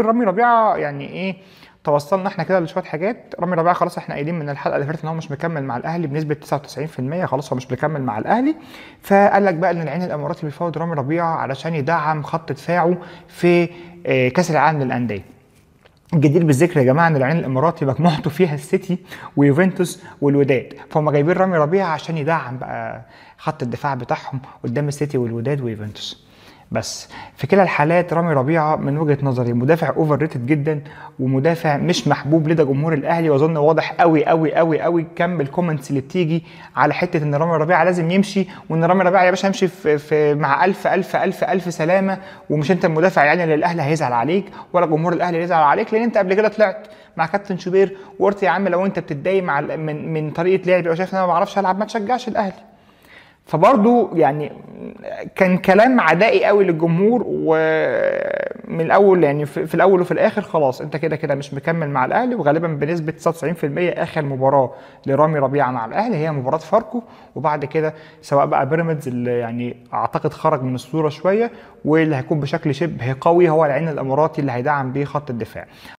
رامي ربيعه يعني ايه، توصلنا احنا كده لشويه حاجات. رامي ربيعه خلاص احنا قايلين من الحلقه اللي فاتت ان هو مش مكمل مع الاهلي بنسبه 99%، خلاص هو مش مكمل مع الاهلي. فقال لك بقى ان العين الاماراتي بيفاوض رامي ربيعه علشان يدعم خط دفاعه في كاس العالم للانديه. الجدير بالذكر يا جماعه ان العين الاماراتي مجموعته فيها السيتي ويوفنتوس والوداد، فهم جايبين رامي ربيعه عشان يدعم بقى خط الدفاع بتاعهم قدام السيتي والوداد ويوفنتوس. بس في كلا الحالات رامي ربيعه من وجهه نظري مدافع اوفر ريتد جدا، ومدافع مش محبوب لدى جمهور الاهلي، واظن واضح قوي قوي قوي قوي كم الكومنتس اللي بتيجي على حته ان رامي ربيعه لازم يمشي، وان رامي ربيعه يا باشا يمشي في مع الف سلامه، ومش انت المدافع يعني اللي الاهلي هيزعل عليك ولا جمهور الاهلي هيزعل عليك، لان انت قبل كده طلعت مع كابتن شوبير وقلت يا عم لو انت بتتضايق مع من طريقه لعبي او شايف ان انا ما بعرفش العب ما تشجعش الاهلي. فبرضه يعني كان كلام عدائي قوي للجمهور، ومن الاول يعني في الاول وفي الاخر خلاص انت كده كده مش مكمل مع الاهلي، وغالبا بنسبه 99% اخر مباراه لرامي ربيعه مع الاهلي هي مباراه فاركو، وبعد كده سواء بقى بيراميدز اللي يعني اعتقد خرج من الصوره شويه، واللي هيكون بشكل شبه قوي هو العين الاماراتي اللي هيدعم بيه خط الدفاع.